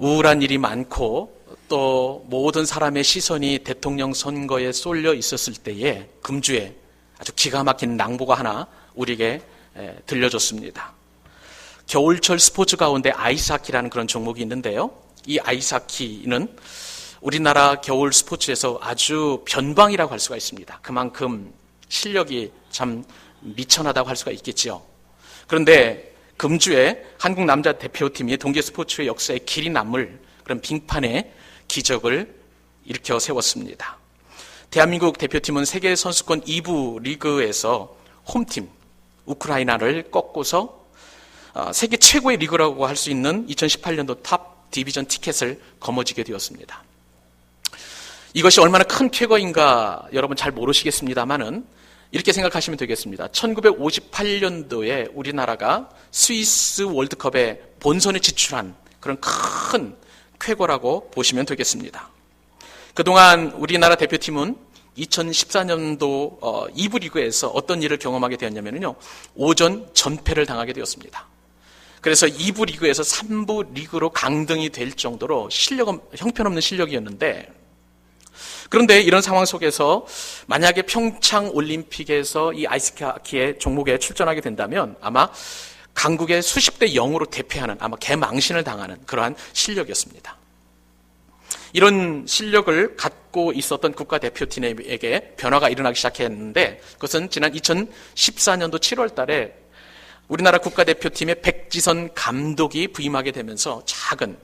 우울한 일이 많고 또 모든 사람의 시선이 대통령 선거에 쏠려 있었을 때에 금주에 아주 기가 막힌 낭보가 하나 우리에게 들려줬습니다. 겨울철 스포츠 가운데 아이스하키라는 그런 종목이 있는데요. 이 아이스하키는 우리나라 겨울 스포츠에서 아주 변방이라고 할 수가 있습니다. 그만큼 실력이 참 미천하다고 할 수가 있겠지요. 그런데 금주에 한국 남자 대표팀이 동계 스포츠의 역사에 길이 남을 그런 빙판의 기적을 일으켜 세웠습니다. 대한민국 대표팀은 세계 선수권 2부 리그에서 홈팀 우크라이나를 꺾고서 세계 최고의 리그라고 할 수 있는 2018년도 탑 디비전 티켓을 거머쥐게 되었습니다. 이것이 얼마나 큰 쾌거인가 여러분 잘 모르시겠습니다만은 이렇게 생각하시면 되겠습니다. 1958년도에 우리나라가 스위스 월드컵에 본선에 진출한 그런 큰 쾌거라고 보시면 되겠습니다. 그동안 우리나라 대표팀은 2014년도 2부 리그에서 어떤 일을 경험하게 되었냐면요. 오전 전패를 당하게 되었습니다. 그래서 2부 리그에서 3부 리그로 강등이 될 정도로 실력은 형편없는 실력이었는데, 그런데 이런 상황 속에서 만약에 평창 올림픽에서 이 아이스하키의 종목에 출전하게 된다면 아마 강국의 수십 대 0으로 대패하는, 아마 개망신을 당하는 그러한 실력이었습니다. 이런 실력을 갖고 있었던 국가대표팀에게 변화가 일어나기 시작했는데, 그것은 지난 2014년도 7월 달에 우리나라 국가대표팀의 백지선 감독이 부임하게 되면서 작은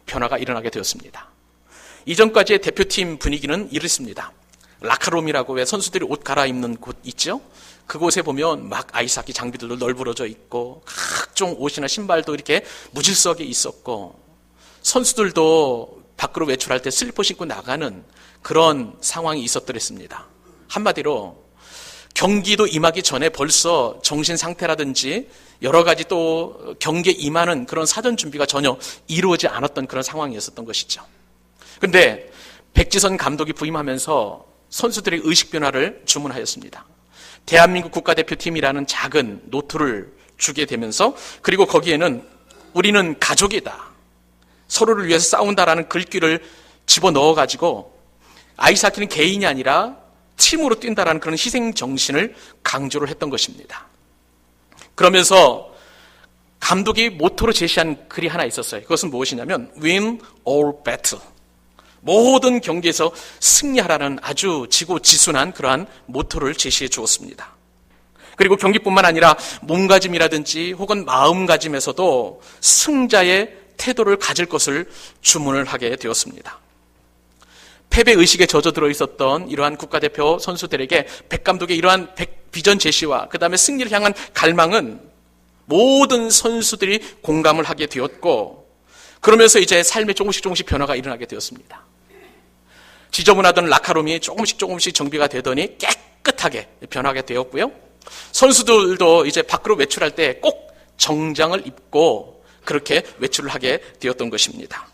변화가 일어나게 되었습니다. 이전까지의 대표팀 분위기는 이렇습니다. 라카롬이라고 왜 선수들이 옷 갈아입는 곳 있죠? 그곳에 보면 막 아이스하키 장비들도 널브러져 있고 각종 옷이나 신발도 이렇게 무질서하게 있었고, 선수들도 밖으로 외출할 때 슬리퍼 신고 나가는 그런 상황이 있었더랬습니다. 한마디로 경기도 임하기 전에 벌써 정신 상태라든지 여러 가지 또 경기에 임하는 그런 사전 준비가 전혀 이루어지지 않았던 그런 상황이었었던 것이죠. 그런데 백지선 감독이 부임하면서 선수들의 의식 변화를 주문하였습니다. 대한민국 국가대표팀이라는 작은 노트를 주게 되면서, 그리고 거기에는 우리는 가족이다, 서로를 위해서 싸운다라는 글귀를 집어넣어가지고 아이스하키는 개인이 아니라 팀으로 뛴다라는 그런 희생 정신을 강조를 했던 것입니다. 그러면서 감독이 모토로 제시한 글이 하나 있었어요. 그것은 무엇이냐면 Win all battle, 모든 경기에서 승리하라는 아주 지고지순한 그러한 모토를 제시해 주었습니다. 그리고 경기뿐만 아니라 몸가짐이라든지 혹은 마음가짐에서도 승자의 태도를 가질 것을 주문을 하게 되었습니다. 패배의식에 젖어들어 있었던 이러한 국가대표 선수들에게 백 감독의 이러한 비전 제시와 그 다음에 승리를 향한 갈망은 모든 선수들이 공감을 하게 되었고, 그러면서 이제 삶에 조금씩 변화가 일어나게 되었습니다. 지저분하던 라카룸이 조금씩 정비가 되더니 깨끗하게 변하게 되었고요. 선수들도 이제 밖으로 외출할 때 꼭 정장을 입고 그렇게 외출을 하게 되었던 것입니다.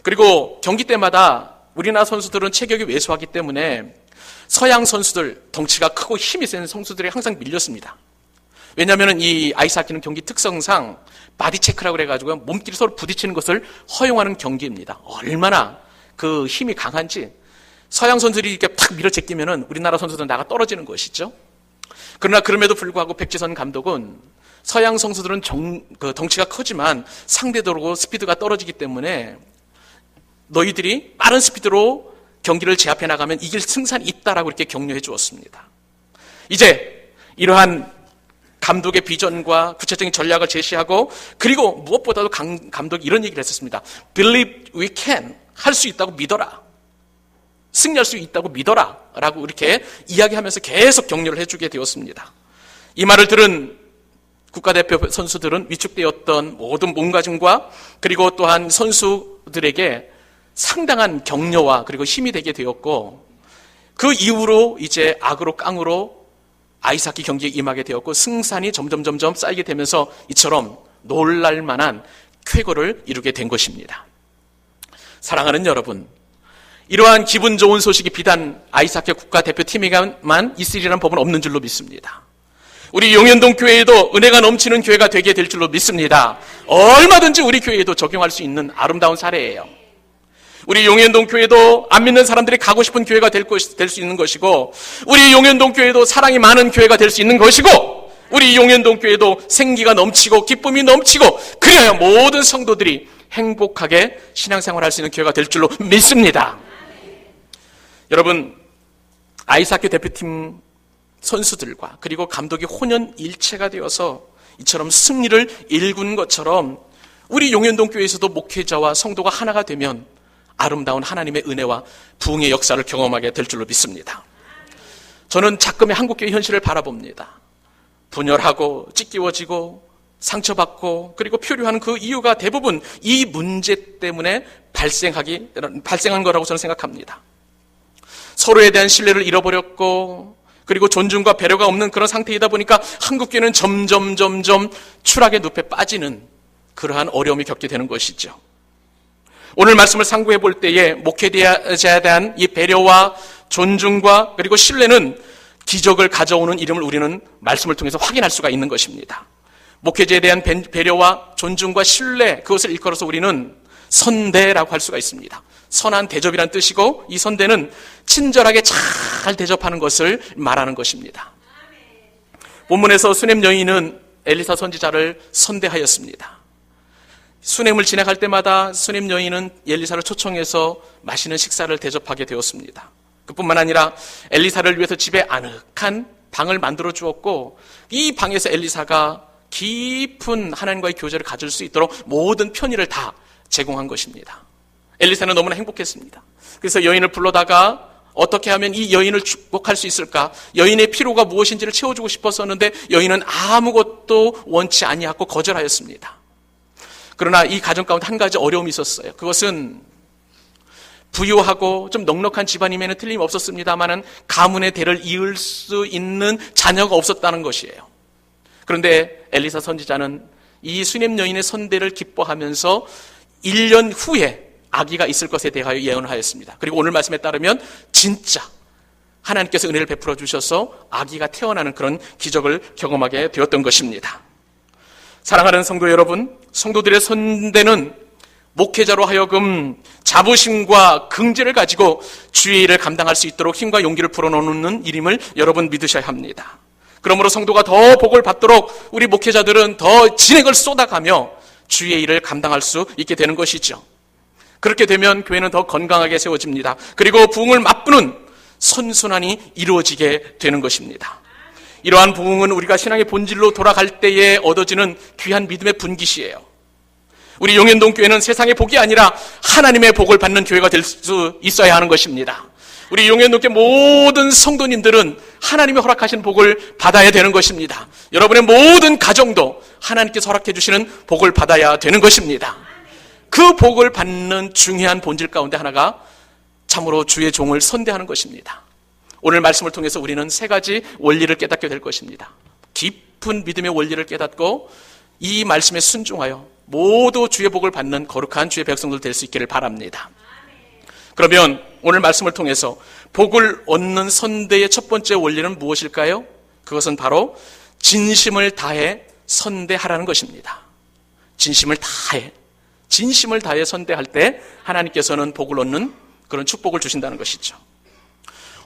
그리고 경기 때마다 우리나라 선수들은 체격이 왜소하기 때문에 서양 선수들, 덩치가 크고 힘이 센 선수들이 항상 밀렸습니다. 왜냐하면 이 아이스하키는 경기 특성상 바디체크라고 그래가지고 몸끼리 서로 부딪히는 것을 허용하는 경기입니다. 얼마나 그 힘이 강한지 서양 선수들이 이렇게 탁 밀어제끼면은 우리나라 선수들은 나가 떨어지는 것이죠. 그러나 그럼에도 불구하고 백지선 감독은 서양 선수들은 덩치가 크지만 상대적으로 스피드가 떨어지기 때문에 너희들이 빠른 스피드로 경기를 제압해 나가면 이길 승산이 있다라고 이렇게 격려해 주었습니다. 이제 이러한 감독의 비전과 구체적인 전략을 제시하고, 그리고 무엇보다도 감독이 이런 얘기를 했었습니다. Believe we can, 할 수 있다고 믿어라, 승리할 수 있다고 믿어라 라고 이렇게 이야기하면서 계속 격려를 해주게 되었습니다. 이 말을 들은 국가대표 선수들은 위축되었던 모든 몸가짐과 그리고 또한 선수들에게 상당한 격려와 그리고 힘이 되게 되었고, 그 이후로 이제 악으로 깡으로 아이스하키 경기에 임하게 되었고, 승산이 점점 쌓이게 되면서 이처럼 놀랄만한 쾌거를 이루게 된 것입니다. 사랑하는 여러분, 이러한 기분 좋은 소식이 비단 아이스하키 국가대표팀에게만 있으리라는 법은 없는 줄로 믿습니다. 우리 용현동 교회에도 은혜가 넘치는 교회가 되게 될 줄로 믿습니다. 얼마든지 우리 교회에도 적용할 수 있는 아름다운 사례예요. 우리 용현동 교회도 안 믿는 사람들이 가고 싶은 교회가 될 수 있는 것이고, 우리 용현동 교회도 사랑이 많은 교회가 될 수 있는 것이고, 우리 용현동 교회도 생기가 넘치고 기쁨이 넘치고, 그래야 모든 성도들이 행복하게 신앙생활할 수 있는 교회가 될 줄로 믿습니다. 여러분, 아이스하키 대표팀 선수들과 그리고 감독이 혼연일체가 되어서 이처럼 승리를 일군 것처럼 우리 용현동 교회에서도 목회자와 성도가 하나가 되면 아름다운 하나님의 은혜와 부흥의 역사를 경험하게 될 줄로 믿습니다. 저는 가끔의 한국교회 현실을 바라봅니다. 분열하고 찢기워지고 상처받고 그리고 표류하는 그 이유가 대부분 이 문제 때문에 발생한 거라고 저는 생각합니다. 서로에 대한 신뢰를 잃어버렸고, 그리고 존중과 배려가 없는 그런 상태이다 보니까 한국교회는 점점 추락의 늪에 빠지는 그러한 어려움이 겪게 되는 것이죠. 오늘 말씀을 상고해 볼 때에 목회자에 대한 이 배려와 존중과 그리고 신뢰는 기적을 가져오는 이름을 우리는 말씀을 통해서 확인할 수가 있는 것입니다. 목회자에 대한 배려와 존중과 신뢰, 그것을 일컬어서 우리는 선대라고 할 수가 있습니다. 선한 대접이란 뜻이고, 이 선대는 친절하게 잘 대접하는 것을 말하는 것입니다. 본문에서 수넴 여인은 엘리사 선지자를 선대하였습니다. 수넴을 지나갈 때마다 수넴 여인은 엘리사를 초청해서 맛있는 식사를 대접하게 되었습니다. 그뿐만 아니라 엘리사를 위해서 집에 아늑한 방을 만들어 주었고, 이 방에서 엘리사가 깊은 하나님과의 교제를 가질 수 있도록 모든 편의를 다 제공한 것입니다. 엘리사는 너무나 행복했습니다. 그래서 여인을 불러다가 어떻게 하면 이 여인을 축복할 수 있을까? 여인의 필요가 무엇인지를 채워주고 싶었었는데 여인은 아무것도 원치 아니하고 거절하였습니다. 그러나 이 가정 가운데 한 가지 어려움이 있었어요. 그것은 부유하고 좀 넉넉한 집안임에는 틀림없었습니다만은 가문의 대를 이을 수 있는 자녀가 없었다는 것이에요. 그런데 엘리사 선지자는 이 수넴 여인의 선대를 기뻐하면서 1년 후에 아기가 있을 것에 대하여 예언을 하였습니다. 그리고 오늘 말씀에 따르면 진짜 하나님께서 은혜를 베풀어 주셔서 아기가 태어나는 그런 기적을 경험하게 되었던 것입니다. 사랑하는 성도 여러분, 성도들의 선대는 목회자로 하여금 자부심과 긍지를 가지고 주의 일을 감당할 수 있도록 힘과 용기를 불어넣는 일임을 여러분 믿으셔야 합니다. 그러므로 성도가 더 복을 받도록 우리 목회자들은 더 진액을 쏟아가며 주의 일을 감당할 수 있게 되는 것이죠. 그렇게 되면 교회는 더 건강하게 세워집니다. 그리고 부흥을 맛보는 선순환이 이루어지게 되는 것입니다. 이러한 부흥은 우리가 신앙의 본질로 돌아갈 때에 얻어지는 귀한 믿음의 분깃이에요. 우리 용현동 교회는 세상의 복이 아니라 하나님의 복을 받는 교회가 될 수 있어야 하는 것입니다. 우리 용현동 교회 모든 성도님들은 하나님이 허락하신 복을 받아야 되는 것입니다. 여러분의 모든 가정도 하나님께서 허락해 주시는 복을 받아야 되는 것입니다. 그 복을 받는 중요한 본질 가운데 하나가 참으로 주의 종을 선대하는 것입니다. 오늘 말씀을 통해서 우리는 세 가지 원리를 깨닫게 될 것입니다. 깊은 믿음의 원리를 깨닫고 이 말씀에 순종하여 모두 주의 복을 받는 거룩한 주의 백성들 될 수 있기를 바랍니다. 그러면 오늘 말씀을 통해서 복을 얻는 선대의 첫 번째 원리는 무엇일까요? 그것은 바로 진심을 다해 선대하라는 것입니다. 진심을 다해 선대할 때 하나님께서는 복을 얻는 그런 축복을 주신다는 것이죠.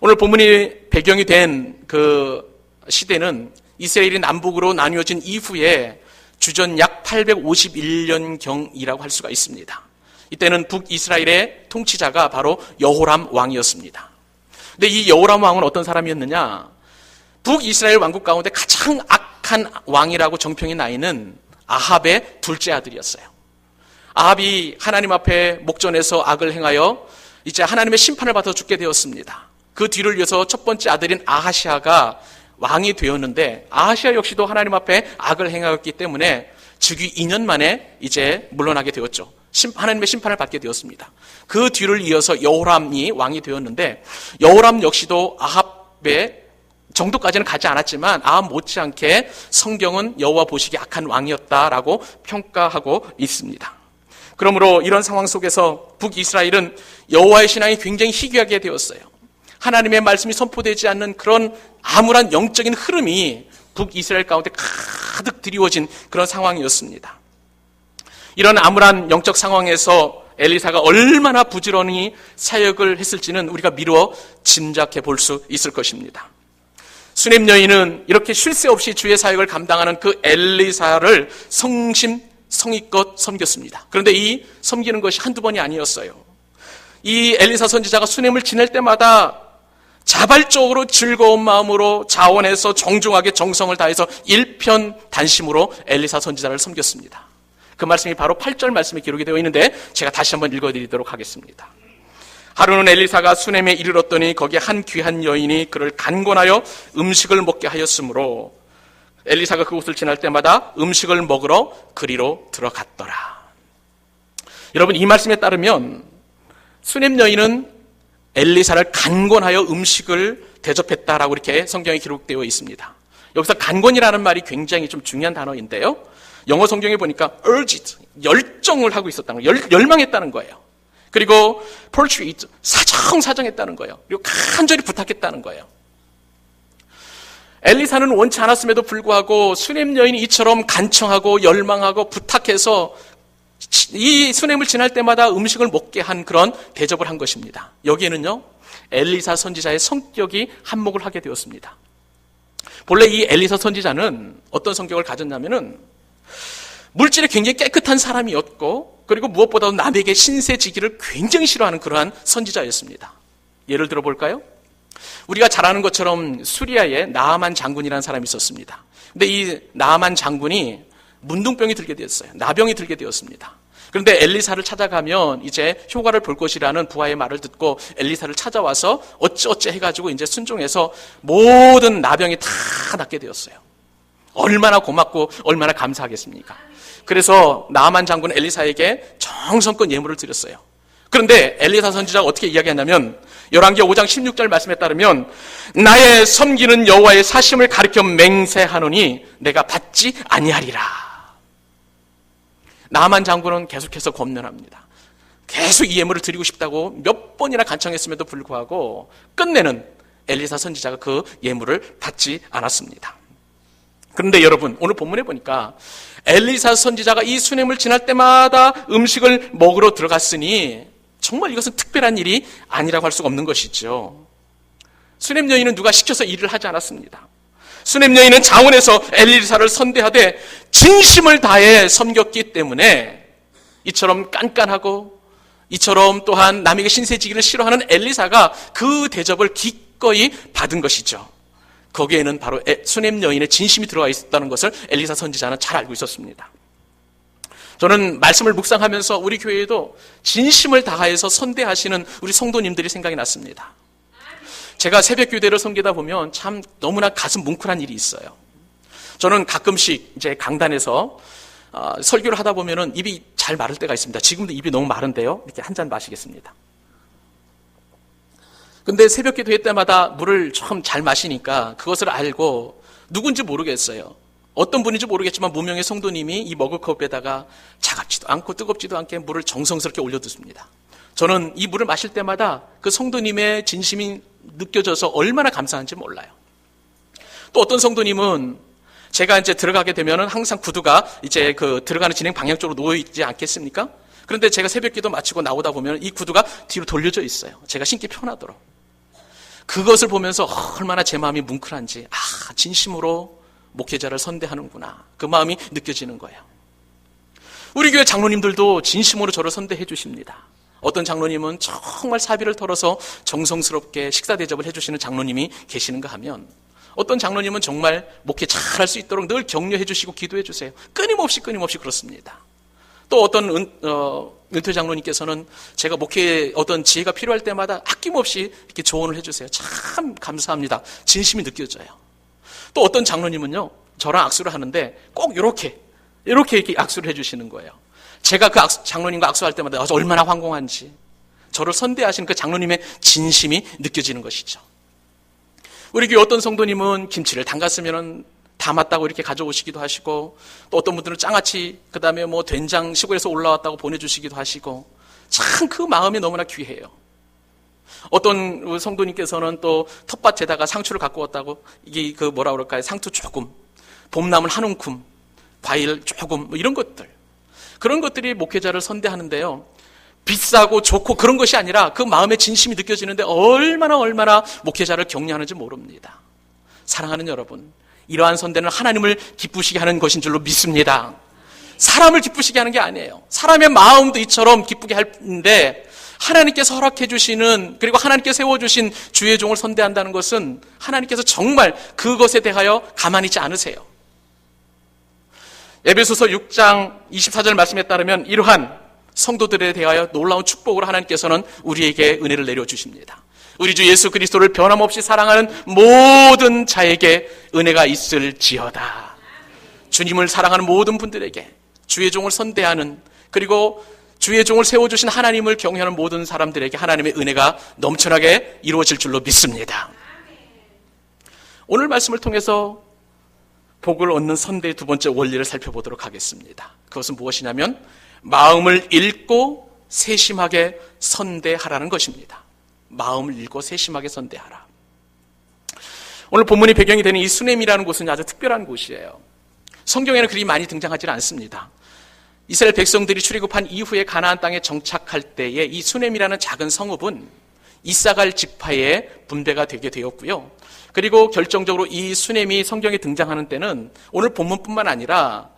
오늘 본문이 배경이 된 그 시대는 이스라엘이 남북으로 나뉘어진 이후에 주전 약 851년경이라고 할 수가 있습니다. 이때는 북이스라엘의 통치자가 바로 여호람 왕이었습니다. 근데 이 여호람 왕은 어떤 사람이었느냐? 북이스라엘 왕국 가운데 가장 악한 왕이라고 정평이 나 있는 아합의 둘째 아들이었어요. 아합이 하나님 앞에 목전에서 악을 행하여 이제 하나님의 심판을 받아 죽게 되었습니다. 그 뒤를 이어서 첫 번째 아들인 아하시아가 왕이 되었는데, 아하시아 역시도 하나님 앞에 악을 행하였기 때문에 즉위 2년 만에 이제 물러나게 되었죠. 하나님의 심판을 받게 되었습니다. 그 뒤를 이어서 여호람이 왕이 되었는데, 여호람 역시도 아합의 정도까지는 가지 않았지만 아합 못지않게 성경은 여호와 보시기에 악한 왕이었다라고 평가하고 있습니다. 그러므로 이런 상황 속에서 북이스라엘은 여호와의 신앙이 굉장히 희귀하게 되었어요. 하나님의 말씀이 선포되지 않는 그런 암울한 영적인 흐름이 북이스라엘 가운데 가득 드리워진 그런 상황이었습니다. 이런 암울한 영적 상황에서 엘리사가 얼마나 부지런히 사역을 했을지는 우리가 미루어 짐작해 볼 수 있을 것입니다. 수넴 여인은 이렇게 쉴 새 없이 주의 사역을 감당하는 그 엘리사를 성심성의껏 섬겼습니다. 그런데 이 섬기는 것이 한두 번이 아니었어요. 이 엘리사 선지자가 수넴을 지낼 때마다 자발적으로 즐거운 마음으로 자원해서 정중하게 정성을 다해서 일편단심으로 엘리사 선지자를 섬겼습니다. 그 말씀이 바로 8절 말씀에 기록이 되어 있는데 제가 다시 한번 읽어드리도록 하겠습니다. 하루는 엘리사가 수넴에 이르렀더니 거기에 한 귀한 여인이 그를 간곤하여 음식을 먹게 하였으므로 엘리사가 그곳을 지날 때마다 음식을 먹으러 그리로 들어갔더라. 여러분, 이 말씀에 따르면 수넴 여인은 엘리사를 간곤하여 음식을 대접했다라고 이렇게 성경에 기록되어 있습니다. 여기서 간곤이라는 말이 굉장히 좀 중요한 단어인데요. 영어 성경에 보니까 urged, 열정을 하고 있었다는 거예요. 열망했다는 거예요. 그리고 persuade, 사정사정했다는 거예요. 그리고 간절히 부탁했다는 거예요. 엘리사는 원치 않았음에도 불구하고 수넴 여인이 이처럼 간청하고 열망하고 부탁해서 이 수넴을 지날 때마다 음식을 먹게 한 그런 대접을 한 것입니다. 여기에는요, 엘리사 선지자의 성격이 한몫을 하게 되었습니다. 본래 이 엘리사 선지자는 어떤 성격을 가졌냐면은 물질이 굉장히 깨끗한 사람이었고, 그리고 무엇보다도 남에게 신세지기를 굉장히 싫어하는 그러한 선지자였습니다. 예를 들어 볼까요? 우리가 잘 아는 것처럼 수리아에 나아만 장군이라는 사람이 있었습니다. 근데 이 나아만 장군이 문둥병이 들게 되었어요. 나병이 들게 되었습니다. 그런데 엘리사를 찾아가면 이제 효과를 볼 것이라는 부하의 말을 듣고 엘리사를 찾아와서 어찌어찌 해가지고 이제 순종해서 모든 나병이 다 낫게 되었어요. 얼마나 고맙고 얼마나 감사하겠습니까? 그래서 나아만 장군은 엘리사에게 정성껏 예물을 드렸어요. 그런데 엘리사 선지자가 어떻게 이야기하냐면 열왕기하 5장 16절 말씀에 따르면 나의 섬기는 여호와의 사심을 가리켜 맹세하노니 내가 받지 아니하리라. 나아만 장군은 계속해서 권면합니다. 계속 이 예물을 드리고 싶다고 몇 번이나 간청했음에도 불구하고 끝내는 엘리사 선지자가 그 예물을 받지 않았습니다. 그런데 여러분, 오늘 본문에 보니까 엘리사 선지자가 이 수넴을 지날 때마다 음식을 먹으러 들어갔으니 정말 이것은 특별한 일이 아니라고 할 수가 없는 것이죠. 수넴 여인은 누가 시켜서 일을 하지 않았습니다. 수넴 여인은 자원해서 엘리사를 선대하되 진심을 다해 섬겼기 때문에 이처럼 깐깐하고 이처럼 또한 남에게 신세지기를 싫어하는 엘리사가 그 대접을 기꺼이 받은 것이죠. 거기에는 바로 수넴 여인의 진심이 들어가 있었다는 것을 엘리사 선지자는 잘 알고 있었습니다. 저는 말씀을 묵상하면서 우리 교회에도 진심을 다해서 선대하시는 우리 성도님들이 생각이 났습니다. 제가 새벽 교대를 섬기다 보면 참 너무나 가슴 뭉클한 일이 있어요. 저는 가끔씩 이제 강단에서 설교를 하다 보면은 입이 잘 마를 때가 있습니다. 지금도 입이 너무 마른데요. 이렇게 한 잔 마시겠습니다. 근데 새벽 기도회 때마다 물을 좀 잘 마시니까 그것을 알고 누군지 모르겠어요. 어떤 분인지 모르겠지만 무명의 성도님이 이 머그컵에다가 차갑지도 않고 뜨겁지도 않게 물을 정성스럽게 올려두습니다. 저는 이 물을 마실 때마다 그 성도님의 진심이 느껴져서 얼마나 감사한지 몰라요. 또 어떤 성도님은 제가 이제 들어가게 되면은 항상 구두가 이제 그 들어가는 진행 방향 쪽으로 놓여 있지 않겠습니까? 그런데 제가 새벽 기도 마치고 나오다 보면 이 구두가 뒤로 돌려져 있어요. 제가 신기 편하도록. 그것을 보면서 얼마나 제 마음이 뭉클한지, 진심으로 목회자를 선대하는구나. 그 마음이 느껴지는 거예요. 우리 교회 장로님들도 진심으로 저를 선대해 주십니다. 어떤 장로님은 정말 사비를 털어서 정성스럽게 식사 대접을 해주시는 장로님이 계시는가 하면 어떤 장로님은 정말 목회 잘할 수 있도록 늘 격려해 주시고 기도해 주세요. 끊임없이 그렇습니다. 또 어떤 은퇴 장로님께서는 제가 목회에 어떤 지혜가 필요할 때마다 아낌없이 이렇게 조언을 해주세요. 참 감사합니다. 진심이 느껴져요. 또 어떤 장로님은요, 저랑 악수를 하는데 꼭 이렇게 악수를 해주시는 거예요. 제가 그 장로님과 악수할 때마다 얼마나 황공한지 저를 선대하시는 그 장로님의 진심이 느껴지는 것이죠. 우리 교회 어떤 성도님은 김치를 담갔으면 담았다고 이렇게 가져오시기도 하시고, 또 어떤 분들은 장아찌, 그 다음에 뭐 된장 시골에서 올라왔다고 보내주시기도 하시고, 참 그 마음이 너무나 귀해요. 어떤 성도님께서는 또 텃밭에다가 상추를 갖고 왔다고, 이게 그 뭐라 그럴까요? 상추 조금, 봄나물 한 움큼, 과일 조금, 뭐 이런 것들. 그런 것들이 목회자를 선대하는데요. 비싸고 좋고 그런 것이 아니라 그 마음의 진심이 느껴지는데 얼마나 목회자를 격려하는지 모릅니다. 사랑하는 여러분, 이러한 선대는 하나님을 기쁘시게 하는 것인 줄로 믿습니다. 사람을 기쁘시게 하는 게 아니에요. 사람의 마음도 이처럼 기쁘게 하는데 하나님께서 허락해 주시는, 그리고 하나님께서 세워주신 주의 종을 선대한다는 것은 하나님께서 정말 그것에 대하여 가만히 있지 않으세요. 에베소서 6장 24절 말씀에 따르면 이러한 성도들에 대하여 놀라운 축복으로 하나님께서는 우리에게 은혜를 내려주십니다. 우리 주 예수 그리스도를 변함없이 사랑하는 모든 자에게 은혜가 있을지어다. 주님을 사랑하는 모든 분들에게, 주의 종을 선대하는, 그리고 주의 종을 세워주신 하나님을 경외하는 모든 사람들에게 하나님의 은혜가 넘쳐나게 이루어질 줄로 믿습니다. 오늘 말씀을 통해서 복을 얻는 선대의 두 번째 원리를 살펴보도록 하겠습니다. 그것은 무엇이냐면 마음을 읽고 세심하게 선대하라는 것입니다. 마음을 읽고 세심하게 선대하라. 오늘 본문이 배경이 되는 이 수넴이라는 곳은 아주 특별한 곳이에요. 성경에는 그리 많이 등장하지 않습니다. 이스라엘 백성들이 출애굽한 이후에 가나안 땅에 정착할 때에 이 수넴이라는 작은 성읍은 이사갈 지파에 분배가 되게 되었고요. 그리고 결정적으로 이 수넴이 성경에 등장하는 때는 오늘 본문뿐만 아니라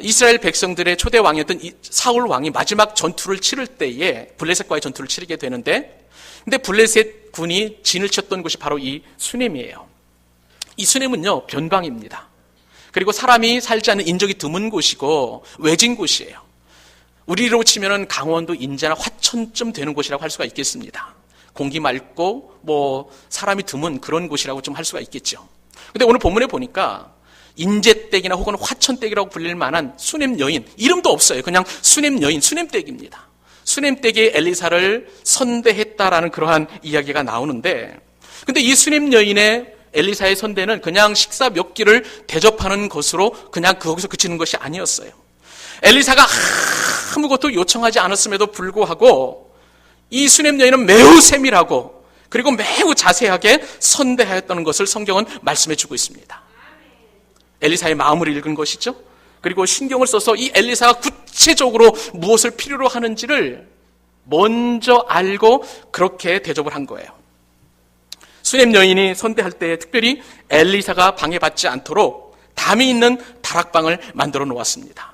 이스라엘 백성들의 초대 왕이었던 사울 왕이 마지막 전투를 치를 때에 블레셋과의 전투를 치르게 되는데, 근데 블레셋 군이 진을 쳤던 곳이 바로 이 수넴이에요. 이 수넴은요, 변방입니다. 그리고 사람이 살지 않는 인적이 드문 곳이고 외진 곳이에요. 우리로 치면은 강원도 인제나 화천쯤 되는 곳이라고 할 수가 있겠습니다. 공기 맑고 뭐 사람이 드문 그런 곳이라고 좀 할 수가 있겠죠. 근데 오늘 본문에 보니까 인제댁이나 혹은 화천댁이라고 불릴 만한 수넴 여인, 이름도 없어요. 그냥 수넴 여인, 수넴댁입니다. 수넴댁에 엘리사를 선대했다라는 그러한 이야기가 나오는데, 근데 이 수넴 여인의 엘리사의 선대는 그냥 식사 몇 끼를 대접하는 것으로 그냥 거기서 그치는 것이 아니었어요. 엘리사가 아무것도 요청하지 않았음에도 불구하고 이 수넴 여인은 매우 세밀하고 그리고 매우 자세하게 선대하였다는 것을 성경은 말씀해 주고 있습니다. 엘리사의 마음을 읽은 것이죠. 그리고 신경을 써서 이 엘리사가 구체적으로 무엇을 필요로 하는지를 먼저 알고 그렇게 대접을 한 거예요. 수넴 여인이 선대할 때 특별히 엘리사가 방해받지 않도록 담이 있는 다락방을 만들어 놓았습니다.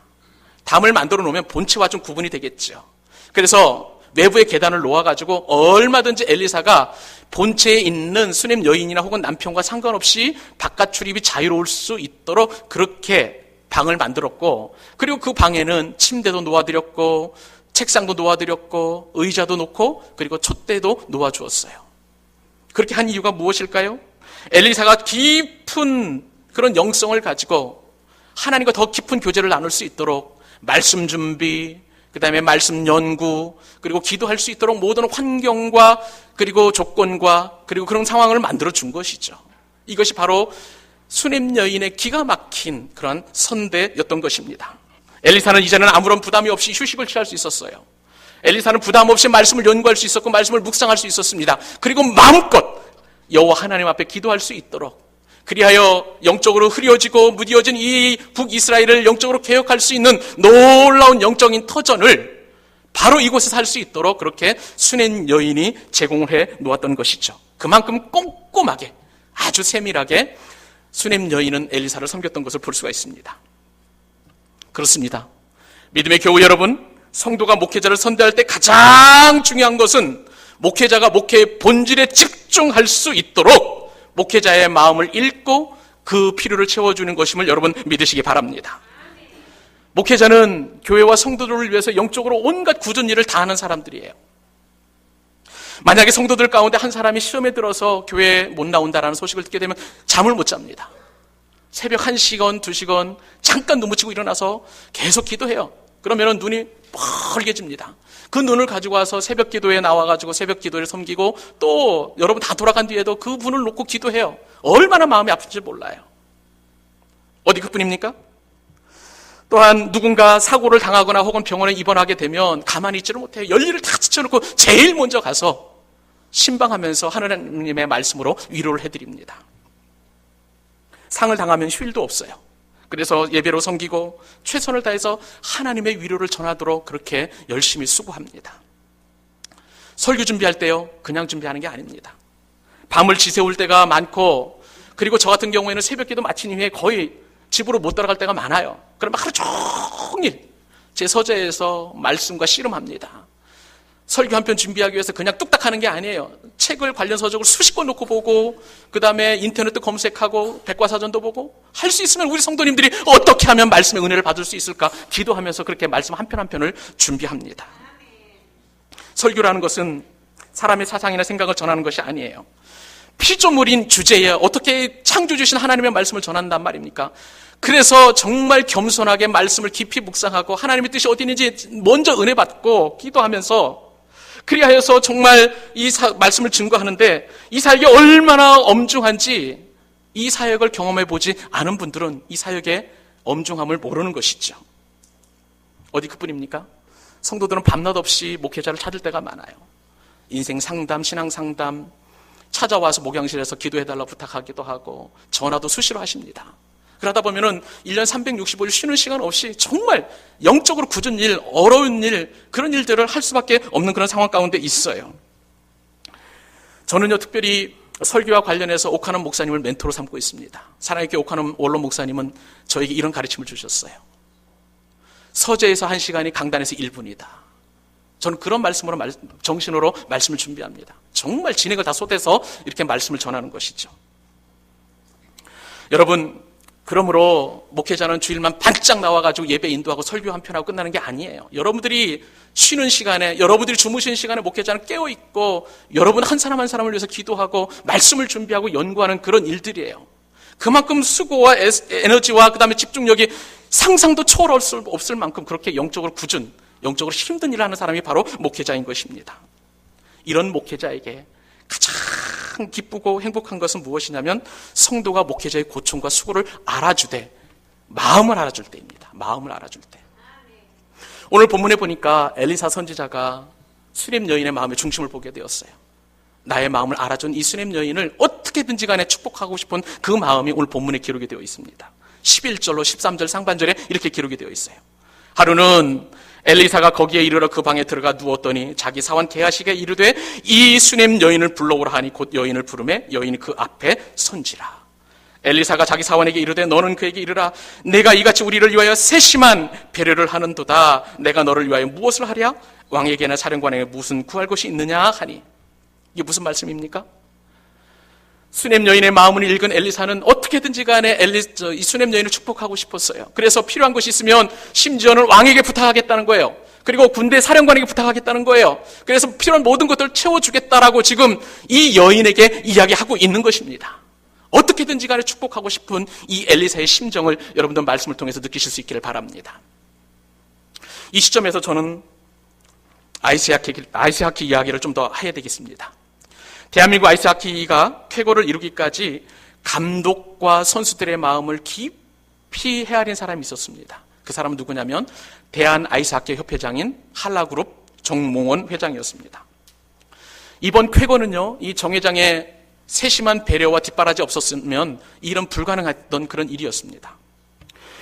담을 만들어 놓으면 본체와 좀 구분이 되겠죠. 그래서 외부에 계단을 놓아가지고 얼마든지 엘리사가 본체에 있는 수넴 여인이나 혹은 남편과 상관없이 바깥 출입이 자유로울 수 있도록 그렇게 방을 만들었고, 그리고 그 방에는 침대도 놓아드렸고 책상도 놓아드렸고 의자도 놓고 그리고 촛대도 놓아주었어요. 그렇게 한 이유가 무엇일까요? 엘리사가 깊은 그런 영성을 가지고 하나님과 더 깊은 교제를 나눌 수 있도록 말씀 준비, 그 다음에 말씀 연구, 그리고 기도할 수 있도록 모든 환경과 그리고 조건과 그리고 그런 상황을 만들어 준 것이죠. 이것이 바로 수넴 여인의 기가 막힌 그런 선대였던 것입니다. 엘리사는 이제는 아무런 부담이 없이 휴식을 취할 수 있었어요. 엘리사는 부담 없이 말씀을 연구할 수 있었고 말씀을 묵상할 수 있었습니다. 그리고 마음껏 여호와 하나님 앞에 기도할 수 있도록, 그리하여 영적으로 흐려지고 무뎌진 이 북이스라엘을 영적으로 개혁할 수 있는 놀라운 영적인 터전을 바로 이곳에서 할 수 있도록 그렇게 수넴 여인이 제공을 해 놓았던 것이죠. 그만큼 꼼꼼하게 아주 세밀하게 수넴 여인은 엘리사를 섬겼던 것을 볼 수가 있습니다. 그렇습니다. 믿음의 교우 여러분, 성도가 목회자를 선대할 때 가장 중요한 것은 목회자가 목회의 본질에 집중할 수 있도록 목회자의 마음을 읽고 그 필요를 채워주는 것임을 여러분 믿으시기 바랍니다. 목회자는 교회와 성도들을 위해서 영적으로 온갖 굳은 일을 다 하는 사람들이에요. 만약에 성도들 가운데 한 사람이 시험에 들어서 교회에 못 나온다라는 소식을 듣게 되면 잠을 못 잡니다. 새벽 1시간, 2시간 잠깐 눈 붙이고 일어나서 계속 기도해요. 그러면 눈이 빨개집니다. 그 눈을 가지고 와서 새벽 기도에 나와가지고 새벽 기도를 섬기고 또 여러분 다 돌아간 뒤에도 그 분을 놓고 기도해요. 얼마나 마음이 아픈지 몰라요. 어디 그뿐입니까? 또한 누군가 사고를 당하거나 혹은 병원에 입원하게 되면 가만히 있지를 못해요. 열일을 다 지쳐놓고 제일 먼저 가서 신방하면서 하나님의 말씀으로 위로를 해드립니다. 상을 당하면 휴일도 없어요. 그래서 예배로 섬기고 최선을 다해서 하나님의 위로를 전하도록 그렇게 열심히 수고합니다. 설교 준비할 때요, 그냥 준비하는 게 아닙니다. 밤을 지새울 때가 많고, 그리고 저 같은 경우에는 새벽기도 마친 이후에 거의 집으로 못 돌아갈 때가 많아요. 그럼 하루 종일 제 서재에서 말씀과 씨름합니다. 설교 한 편 준비하기 위해서 그냥 뚝딱 하는 게 아니에요. 책을 관련 서적을 수십 권 놓고 보고, 그 다음에 인터넷도 검색하고, 백과사전도 보고, 할 수 있으면 우리 성도님들이 어떻게 하면 말씀의 은혜를 받을 수 있을까 기도하면서 그렇게 말씀 한 편 한 편을 준비합니다. 설교라는 것은 사람의 사상이나 생각을 전하는 것이 아니에요. 피조물인 주제에 어떻게 창조주신 하나님의 말씀을 전한단 말입니까? 그래서 정말 겸손하게 말씀을 깊이 묵상하고 하나님의 뜻이 어디 있는지 먼저 은혜 받고 기도하면서, 그리하여서 정말 이 말씀을 증거하는데, 이 사역이 얼마나 엄중한지 이 사역을 경험해 보지 않은 분들은 이 사역의 엄중함을 모르는 것이죠. 어디 그뿐입니까? 성도들은 밤낮 없이 목회자를 찾을 때가 많아요. 인생 상담, 신앙 상담, 찾아와서 목양실에서 기도해달라고 부탁하기도 하고 전화도 수시로 하십니다. 그러다 보면은 1년 365일 쉬는 시간 없이 정말 영적으로 굳은 일, 어려운 일, 그런 일들을 할 수밖에 없는 그런 상황 가운데 있어요. 저는요, 특별히 설교와 관련해서 옥하는 목사님을 멘토로 삼고 있습니다. 사랑의 교회 옥하는 원로 목사님은 저에게 이런 가르침을 주셨어요. 서재에서 1시간이 강단에서 1분이다. 저는 그런 말씀으로 정신으로 말씀을 준비합니다. 정말 진액을 다 쏟아서 이렇게 말씀을 전하는 것이죠. 여러분, 그러므로 목회자는 주일만 반짝 나와가지고 예배 인도하고 설교 한 편하고 끝나는 게 아니에요. 여러분들이 쉬는 시간에, 여러분들이 주무시는 시간에 목회자는 깨어있고, 여러분 한 사람 한 사람을 위해서 기도하고 말씀을 준비하고 연구하는 그런 일들이에요. 그만큼 수고와 에너지와 그 다음에 집중력이 상상도 초월할 수 없을 만큼 그렇게 영적으로 굳은, 영적으로 힘든 일을 하는 사람이 바로 목회자인 것입니다. 이런 목회자에게 가장 기쁘고 행복한 것은 무엇이냐면, 성도가 목회자의 고충과 수고를 알아주되 마음을 알아줄 때입니다. 마음을 알아줄 때. 오늘 본문에 보니까 엘리사 선지자가 수냄 여인의 마음의 중심을 보게 되었어요. 나의 마음을 알아준 이 수냄 여인을 어떻게든지 간에 축복하고 싶은 그 마음이 오늘 본문에 기록이 되어 있습니다. 11절로 13절 상반절에 이렇게 기록이 되어 있어요. 하루는 엘리사가 거기에 이르러 그 방에 들어가 누웠더니 자기 사원 게하시게 이르되 이 수냄 여인을 불러오라 하니 곧 여인을 부르매 여인이 그 앞에 선지라. 엘리사가 자기 사원에게 이르되 너는 그에게 이르라. 내가 이같이 우리를 위하여 세심한 배려를 하는도다. 내가 너를 위하여 무엇을 하랴? 왕에게나 사령관에게 무슨 구할 것이 있느냐 하니. 이게 무슨 말씀입니까? 수냄 여인의 마음을 읽은 엘리사는 어떻게든지 간에 이 수냄 여인을 축복하고 싶었어요. 그래서 필요한 것이 있으면 심지어는 왕에게 부탁하겠다는 거예요. 그리고 군대 사령관에게 부탁하겠다는 거예요. 그래서 필요한 모든 것들을 채워주겠다라고 지금 이 여인에게 이야기하고 있는 것입니다. 어떻게든지 간에 축복하고 싶은 이 엘리사의 심정을 여러분들 말씀을 통해서 느끼실 수 있기를 바랍니다. 이 시점에서 저는 아이스하키 이야기를 좀 더 해야 되겠습니다. 대한민국 아이스하키가 쾌거를 이루기까지 감독과 선수들의 마음을 깊이 헤아린 사람이 있었습니다. 그 사람은 누구냐면 대한아이스하키 협회장인 한라그룹 정몽원 회장이었습니다. 이번 쾌거는요, 이 정 회장의 세심한 배려와 뒷바라지 없었으면 이 일은 불가능했던 그런 일이었습니다.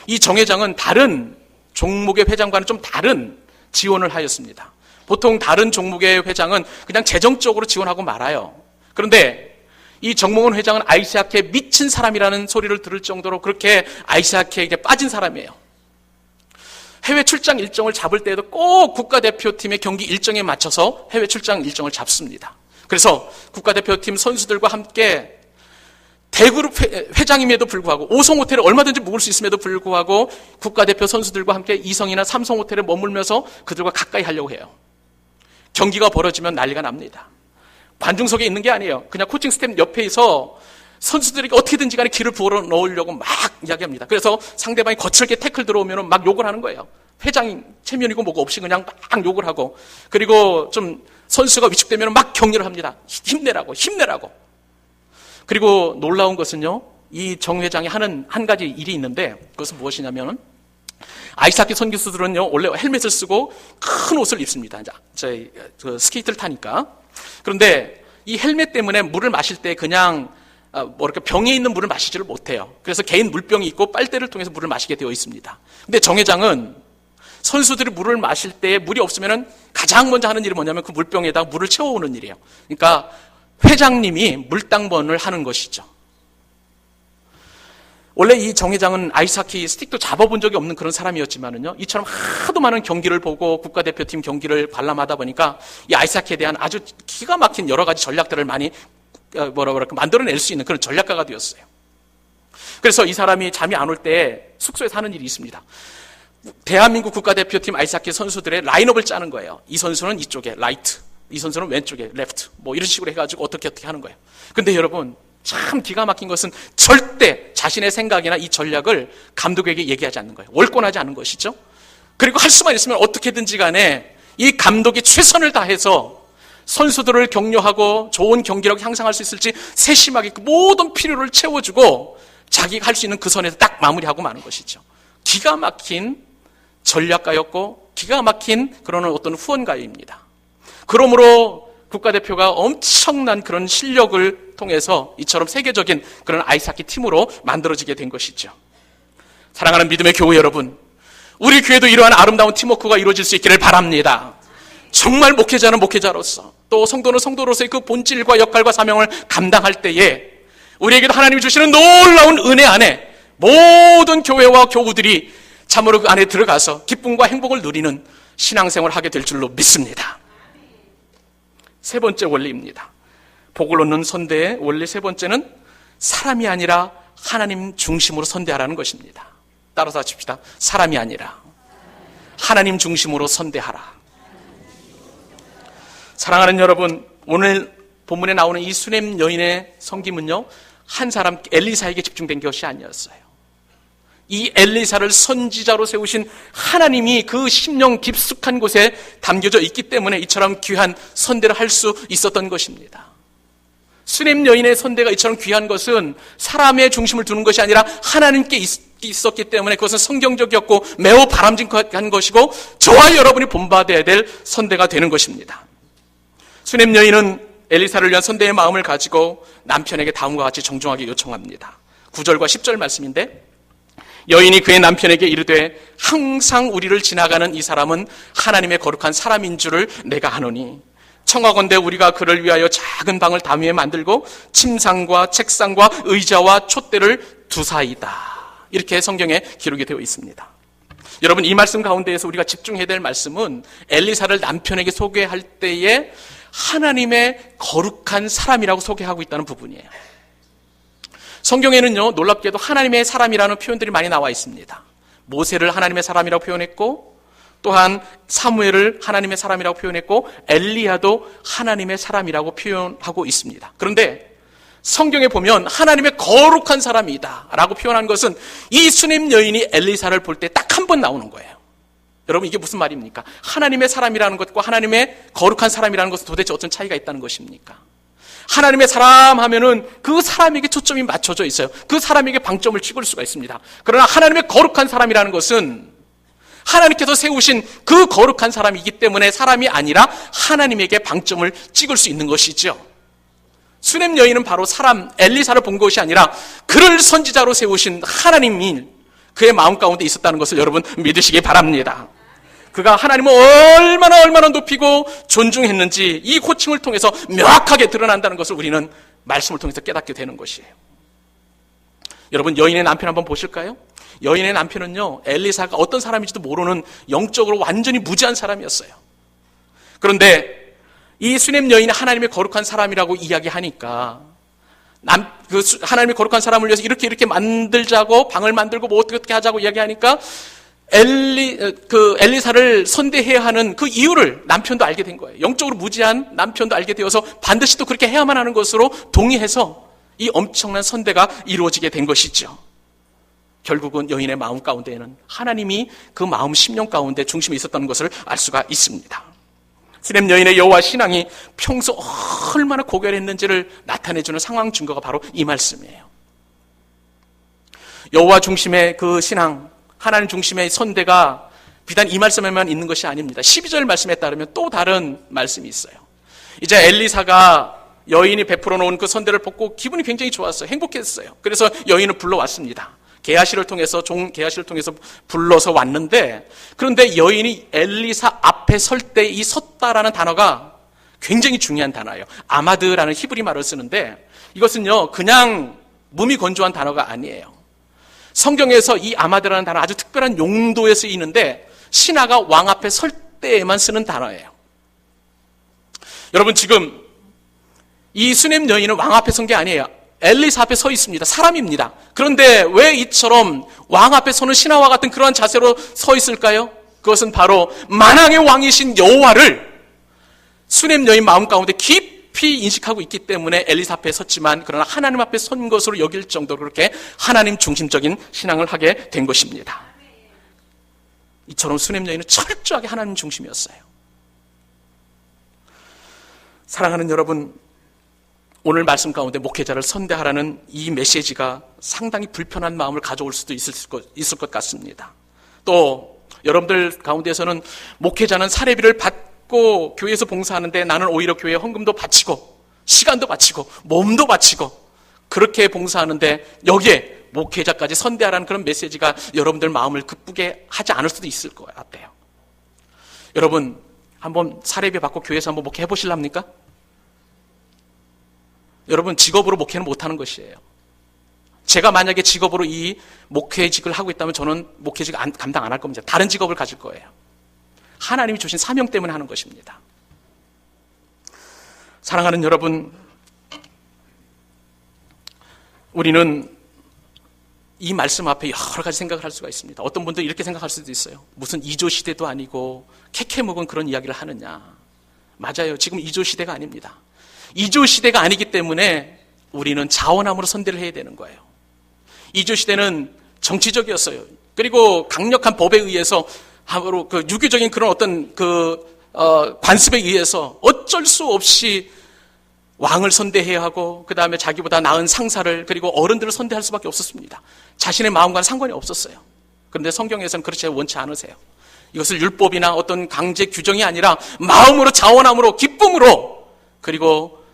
이 정 회장은 다른 종목의 회장과는 좀 다른 지원을 하였습니다. 보통 다른 종목의 회장은 그냥 재정적으로 지원하고 말아요. 그런데 이 정몽원 회장은 아이스하키에 미친 사람이라는 소리를 들을 정도로 그렇게 아이스하키에 빠진 사람이에요. 해외 출장 일정을 잡을 때에도 꼭 국가대표팀의 경기 일정에 맞춰서 해외 출장 일정을 잡습니다. 그래서 국가대표팀 선수들과 함께 대그룹 회장임에도 불구하고 5성 호텔을 얼마든지 묵을 수 있음에도 불구하고 국가대표 선수들과 함께 2성이나 3성 호텔에 머물면서 그들과 가까이 하려고 해요. 경기가 벌어지면 난리가 납니다. 관중석에 있는 게 아니에요. 그냥 코칭 스텝 옆에서 선수들에게 어떻게든지 간에 기를 부어 넣으려고 막 이야기합니다. 그래서 상대방이 거칠게 태클 들어오면 막 욕을 하는 거예요. 회장이 체면이고 뭐고 없이 그냥 막 욕을 하고, 그리고 좀 선수가 위축되면 막 격려를 합니다. 힘내라고. 그리고 놀라운 것은요, 이 정 회장이 하는 한 가지 일이 있는데, 그것은 무엇이냐면 아이스하키 선수들은요 원래 헬멧을 쓰고 큰 옷을 입습니다. 저희 스케이트를 타니까. 그런데 이 헬멧 때문에 물을 마실 때 그냥 이렇게 병에 있는 물을 마시지를 못해요. 그래서 개인 물병이 있고 빨대를 통해서 물을 마시게 되어 있습니다. 근데 정회장은 선수들이 물을 마실 때 물이 없으면 가장 먼저 하는 일이 뭐냐면 그 물병에다가 물을 채워오는 일이에요. 그러니까 회장님이 물당번을 하는 것이죠. 원래 이 정회장은 아이스하키 스틱도 잡아본 적이 없는 그런 사람이었지만은요, 이처럼 하도 많은 경기를 보고 국가대표팀 경기를 관람하다 보니까 이 아이스하키에 대한 아주 기가 막힌 여러 가지 전략들을 많이 만들어낼 수 있는 그런 전략가가 되었어요. 그래서 이 사람이 잠이 안 올 때 숙소에서 하는 일이 있습니다. 대한민국 국가대표팀 아이스하키 선수들의 라인업을 짜는 거예요. 이 선수는 이쪽에 라이트, 이 선수는 왼쪽에 레프트, 뭐 이런 식으로 해가지고 어떻게 하는 거예요. 근데 여러분, 참 기가 막힌 것은 절대 자신의 생각이나 이 전략을 감독에게 얘기하지 않는 거예요. 월권하지 않는 것이죠. 그리고 할 수만 있으면 어떻게든지 간에 이 감독이 최선을 다해서 선수들을 격려하고 좋은 경기력을 향상할 수 있을지 세심하게 그 모든 필요를 채워주고 자기가 할 수 있는 그 선에서 딱 마무리하고 마는 것이죠. 기가 막힌 전략가였고 기가 막힌 그런 어떤 후원가입니다. 그러므로 국가대표가 엄청난 그런 실력을 통해서 이처럼 세계적인 그런 아이스하키 팀으로 만들어지게 된 것이죠. 사랑하는 믿음의 교회 여러분, 우리 교회도 이러한 아름다운 팀워크가 이루어질 수 있기를 바랍니다. 정말 목회자는 목회자로서 또 성도는 성도로서의 그 본질과 역할과 사명을 감당할 때에 우리에게도 하나님이 주시는 놀라운 은혜 안에 모든 교회와 교우들이 참으로 그 안에 들어가서 기쁨과 행복을 누리는 신앙생활을 하게 될 줄로 믿습니다. 세 번째 원리입니다. 복을 얻는 선대의 원리 세 번째는 사람이 아니라 하나님 중심으로 선대하라는 것입니다. 따라서 하십시다. 사람이 아니라 하나님 중심으로 선대하라. 사랑하는 여러분, 오늘 본문에 나오는 이 수넴 여인의 섬김은요, 한 사람 엘리사에게 집중된 것이 아니었어요. 이 엘리사를 선지자로 세우신 하나님이 그 심령 깊숙한 곳에 담겨져 있기 때문에 이처럼 귀한 선대를 할 수 있었던 것입니다. 수넴 여인의 선대가 이처럼 귀한 것은 사람의 중심을 두는 것이 아니라 하나님께 있었기 때문에 그것은 성경적이었고 매우 바람직한 것이고 저와 여러분이 본받아야 될 선대가 되는 것입니다. 수넴 여인은 엘리사를 위한 선대의 마음을 가지고 남편에게 다음과 같이 정중하게 요청합니다. 9절과 10절 말씀인데, 여인이 그의 남편에게 이르되 항상 우리를 지나가는 이 사람은 하나님의 거룩한 사람인 줄을 내가 아노니 청하건대 우리가 그를 위하여 작은 방을 담위에 만들고 침상과 책상과 의자와 촛대를 두사이다. 이렇게 성경에 기록이 되어 있습니다. 여러분, 이 말씀 가운데에서 우리가 집중해야 될 말씀은 엘리사를 남편에게 소개할 때에 하나님의 거룩한 사람이라고 소개하고 있다는 부분이에요. 성경에는요, 놀랍게도 하나님의 사람이라는 표현들이 많이 나와 있습니다. 모세를 하나님의 사람이라고 표현했고, 또한 사무엘을 하나님의 사람이라고 표현했고, 엘리야도 하나님의 사람이라고 표현하고 있습니다. 그런데 성경에 보면 하나님의 거룩한 사람이다 라고 표현한 것은 이 수넴 여인이 엘리사를 볼 때 딱 한 번 나오는 거예요. 여러분, 이게 무슨 말입니까? 하나님의 사람이라는 것과 하나님의 거룩한 사람이라는 것은 도대체 어떤 차이가 있다는 것입니까? 하나님의 사람 하면은 그 사람에게 초점이 맞춰져 있어요. 그 사람에게 방점을 찍을 수가 있습니다. 그러나 하나님의 거룩한 사람이라는 것은 하나님께서 세우신 그 거룩한 사람이기 때문에 사람이 아니라 하나님에게 방점을 찍을 수 있는 것이죠. 수넴 여인은 바로 사람 엘리사를 본 것이 아니라 그를 선지자로 세우신 하나님이 그의 마음 가운데 있었다는 것을 여러분 믿으시기 바랍니다. 그가 하나님을 얼마나 높이고 존중했는지 이 호칭을 통해서 명확하게 드러난다는 것을 우리는 말씀을 통해서 깨닫게 되는 것이에요. 여러분, 여인의 남편 한번 보실까요? 여인의 남편은요, 엘리사가 어떤 사람인지도 모르는 영적으로 완전히 무지한 사람이었어요. 그런데 이 수넴 여인이 하나님의 거룩한 사람이라고 이야기하니까 하나님의 거룩한 사람을 위해서 이렇게 만들자고, 방을 만들고 뭐 어떻게 하자고 이야기하니까 엘리사를 선대해야 하는 그 이유를 남편도 알게 된 거예요. 영적으로 무지한 남편도 알게 되어서 반드시 또 그렇게 해야만 하는 것으로 동의해서 이 엄청난 선대가 이루어지게 된 것이죠. 결국은 여인의 마음 가운데에는 하나님이 그 마음 심령 가운데 중심에 있었다는 것을 알 수가 있습니다. 수넴 여인의 여호와 신앙이 평소 얼마나 고결했는지를 나타내주는 상황 증거가 바로 이 말씀이에요. 여호와 중심의 그 신앙, 하나님 중심의 선대가 비단 이 말씀에만 있는 것이 아닙니다. 12절 말씀에 따르면 또 다른 말씀이 있어요. 이제 엘리사가 여인이 베풀어 놓은 그 선대를 벗고 기분이 굉장히 좋았어요. 행복했어요. 그래서 여인을 불러왔습니다. 게하시를 통해서 불러서 왔는데, 그런데 여인이 엘리사 앞에 설 때 이 섰다라는 단어가 굉장히 중요한 단어예요. 아마드라는 히브리 말을 쓰는데, 이것은요 그냥 무미건조한 단어가 아니에요. 성경에서 이 아마드라는 단어 아주 특별한 용도에 쓰이는데 신하가 왕 앞에 설 때에만 쓰는 단어예요. 여러분, 지금 이 수넴 여인은 왕 앞에 선 게 아니에요. 엘리사 앞에 서 있습니다. 사람입니다. 그런데 왜 이처럼 왕 앞에 서는 신하와 같은 그러한 자세로 서 있을까요? 그것은 바로 만왕의 왕이신 여호와를 수넴 여인 마음 가운데 깊이 인식하고 있기 때문에 엘리사 앞에 섰지만, 그러나 하나님 앞에 선 것으로 여길 정도로 그렇게 하나님 중심적인 신앙을 하게 된 것입니다. 이처럼 수넴 여인은 철저하게 하나님 중심이었어요. 사랑하는 여러분, 오늘 말씀 가운데 목회자를 선대하라는 이 메시지가 상당히 불편한 마음을 가져올 수도 있을 것 같습니다. 또 여러분들 가운데서는 목회자는 사례비를 받고 교회에서 봉사하는데 나는 오히려 교회에 헌금도 바치고 시간도 바치고 몸도 바치고 그렇게 봉사하는데 여기에 목회자까지 선대하라는 그런 메시지가 여러분들 마음을 기쁘게 하지 않을 수도 있을 것 같아요. 여러분, 한번 사례비 받고 교회에서 한번 목회해 보실랍니까? 여러분, 직업으로 목회는 못하는 것이에요. 제가 만약에 직업으로 이 목회직을 하고 있다면 저는 목회직 감당 안 할 겁니다. 다른 직업을 가질 거예요. 하나님이 주신 사명 때문에 하는 것입니다. 사랑하는 여러분, 우리는 이 말씀 앞에 여러 가지 생각을 할 수가 있습니다. 어떤 분들은 이렇게 생각할 수도 있어요. 무슨 2조 시대도 아니고 캐캐묵은 그런 이야기를 하느냐. 맞아요. 지금 2조 시대가 아닙니다. 2조 시대가 아니기 때문에 우리는 자원함으로 선대를 해야 되는 거예요. 2조 시대는 정치적이었어요. 그리고 강력한 법에 의해서 하루 그 유교적인 그런 어떤 관습에 의해서 어쩔 수 없이 왕을 선대해야 하고 그 다음에 자기보다 나은 상사를 그리고 어른들을 선대할 수밖에 없었습니다. 자신의 마음과는 상관이 없었어요. 그런데 성경에서는 그렇지 원치 않으세요. 이것을 율법이나 어떤 강제 규정이 아니라 마음으로 자원함으로 기쁨으로 그리고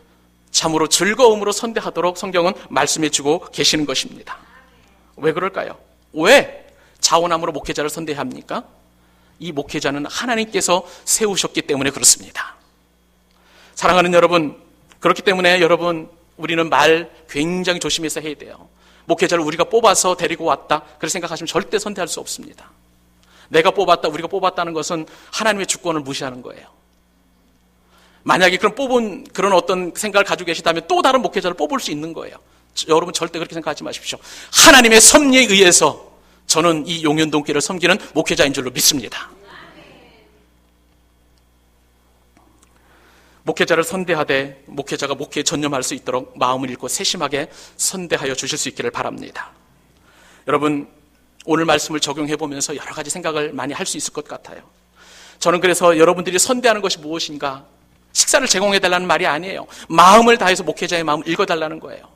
참으로 즐거움으로 선대하도록 성경은 말씀해주고 계시는 것입니다. 왜 그럴까요? 왜 자원함으로 목회자를 선대해야 합니까? 이 목회자는 하나님께서 세우셨기 때문에 그렇습니다. 사랑하는 여러분, 그렇기 때문에 여러분, 우리는 말 굉장히 조심해서 해야 돼요. 목회자를 우리가 뽑아서 데리고 왔다 그렇게 생각하시면 절대 선대할 수 없습니다. 내가 뽑았다, 우리가 뽑았다는 것은 하나님의 주권을 무시하는 거예요. 만약에 그런 어떤 생각을 가지고 계시다면 또 다른 목회자를 뽑을 수 있는 거예요. 여러분 절대 그렇게 생각하지 마십시오. 하나님의 섭리에 의해서 저는 이 용현동교를 섬기는 목회자인 줄로 믿습니다. 목회자를 선대하되 목회자가 목회에 전념할 수 있도록 마음을 읽고 세심하게 선대하여 주실 수 있기를 바랍니다. 여러분, 오늘 말씀을 적용해 보면서 여러 가지 생각을 많이 할 수 있을 것 같아요. 저는 그래서 여러분들이 선대하는 것이 무엇인가, 식사를 제공해달라는 말이 아니에요. 마음을 다해서 목회자의 마음을 읽어달라는 거예요.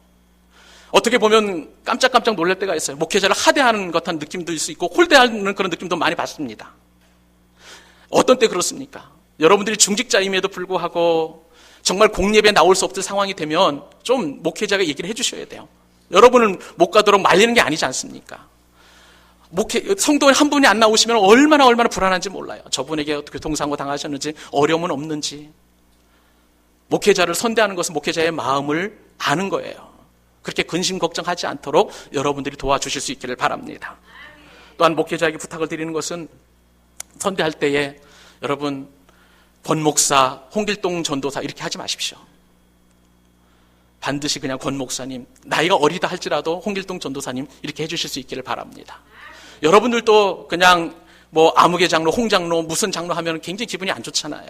어떻게 보면 깜짝깜짝 놀랄 때가 있어요. 목회자를 하대하는 것 같은 느낌도 있을 수 있고 홀대하는 그런 느낌도 많이 받습니다. 어떤 때 그렇습니까? 여러분들이 중직자임에도 불구하고 정말 공예배에 나올 수 없을 상황이 되면 좀 목회자가 얘기를 해주셔야 돼요. 여러분은 못 가도록 말리는 게 아니지 않습니까? 성도 한 분이 안 나오시면 얼마나 불안한지 몰라요. 저분에게 어떻게 교통사고 당하셨는지, 어려움은 없는지. 목회자를 선대하는 것은 목회자의 마음을 아는 거예요. 그렇게 근심 걱정하지 않도록 여러분들이 도와주실 수 있기를 바랍니다. 또한 목회자에게 부탁을 드리는 것은 선대할 때에 여러분 권 목사, 홍길동 전도사 이렇게 하지 마십시오. 반드시 그냥 권 목사님, 나이가 어리다 할지라도 홍길동 전도사님 이렇게 해주실 수 있기를 바랍니다. 여러분들도 그냥 아무개 장로, 홍 장로, 무슨 장로 하면 굉장히 기분이 안 좋잖아요.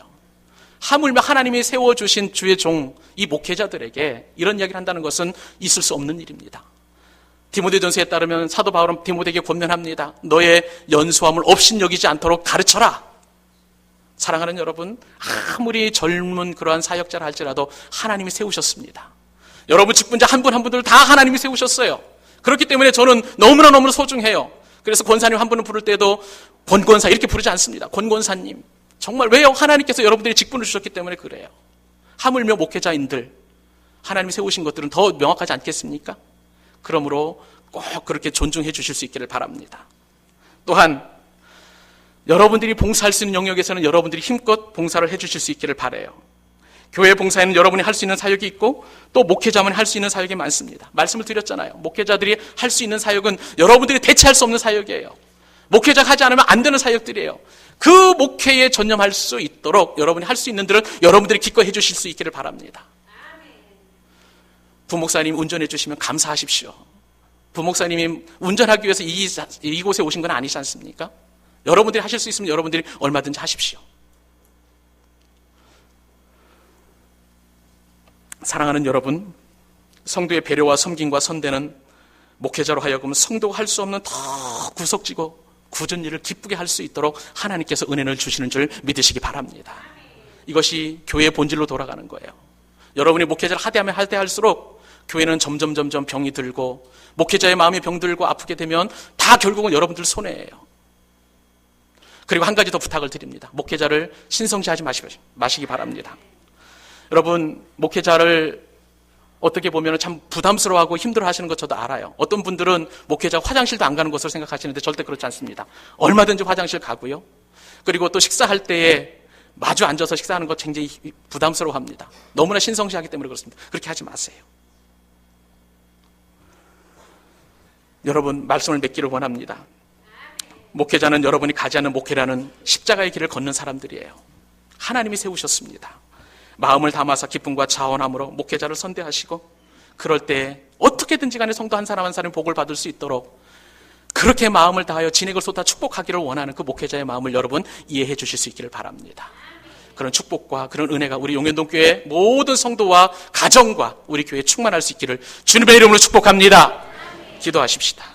하물며 하나님이 세워주신 주의 종, 이 목회자들에게 이런 이야기를 한다는 것은 있을 수 없는 일입니다. 디모데전서에 따르면 사도 바울은 디모데에게 권면합니다. 너의 연소함을 업신여기지 않도록 가르쳐라. 사랑하는 여러분, 아무리 젊은 그러한 사역자를 할지라도 하나님이 세우셨습니다. 여러분 직분자 한 분 한 분들 다 하나님이 세우셨어요. 그렇기 때문에 저는 너무나 소중해요. 그래서 권사님 한 분을 부를 때도 권권사 이렇게 부르지 않습니다. 권권사님. 정말 왜요? 하나님께서 여러분들이 직분을 주셨기 때문에 그래요. 하물며 목회자인들, 하나님이 세우신 것들은 더 명확하지 않겠습니까? 그러므로 꼭 그렇게 존중해 주실 수 있기를 바랍니다. 또한 여러분들이 봉사할 수 있는 영역에서는 여러분들이 힘껏 봉사를 해 주실 수 있기를 바라요. 교회 봉사에는 여러분이 할 수 있는 사역이 있고 또 목회자만 할 수 있는 사역이 많습니다. 말씀을 드렸잖아요. 목회자들이 할 수 있는 사역은 여러분들이 대체할 수 없는 사역이에요. 목회자가 하지 않으면 안 되는 사역들이에요. 그 목회에 전념할 수 있도록 여러분이 할 수 있는 들은 여러분들이 기꺼이 해주실 수 있기를 바랍니다. 부목사님 운전해 주시면 감사하십시오. 부목사님이 운전하기 위해서 이곳에 오신 건 아니지 않습니까? 여러분들이 하실 수 있으면 여러분들이 얼마든지 하십시오. 사랑하는 여러분, 성도의 배려와 섬김과 선대는 목회자로 하여금 성도가 할 수 없는 더 구석지고 굳은 일을 기쁘게 할 수 있도록 하나님께서 은혜를 주시는 줄 믿으시기 바랍니다. 이것이 교회의 본질로 돌아가는 거예요. 여러분이 목회자를 하대하면 하대할수록 교회는 점점 병이 들고 목회자의 마음이 병들고 아프게 되면 다 결국은 여러분들 손해예요. 그리고 한 가지 더 부탁을 드립니다. 목회자를 신성시하지 마시기 바랍니다. 여러분, 목회자를 어떻게 보면 참 부담스러워하고 힘들어하시는 것 저도 알아요. 어떤 분들은 목회자가 화장실도 안 가는 것으로 생각하시는데 절대 그렇지 않습니다. 얼마든지 화장실 가고요. 그리고 또 식사할 때에 마주 앉아서 식사하는 것 굉장히 부담스러워합니다. 너무나 신성시하기 때문에 그렇습니다. 그렇게 하지 마세요. 여러분, 말씀을 맺기를 원합니다. 목회자는 여러분이 가지 않는 목회라는 십자가의 길을 걷는 사람들이에요. 하나님이 세우셨습니다. 마음을 담아서 기쁨과 자원함으로 목회자를 선대하시고 그럴 때 어떻게든지 간에 성도 한 사람 한 사람이 복을 받을 수 있도록 그렇게 마음을 다하여 진액을 쏟아 축복하기를 원하는 그 목회자의 마음을 여러분 이해해 주실 수 있기를 바랍니다. 그런 축복과 그런 은혜가 우리 용현동교회 모든 성도와 가정과 우리 교회에 충만할 수 있기를 주님의 이름으로 축복합니다. 기도하십시다.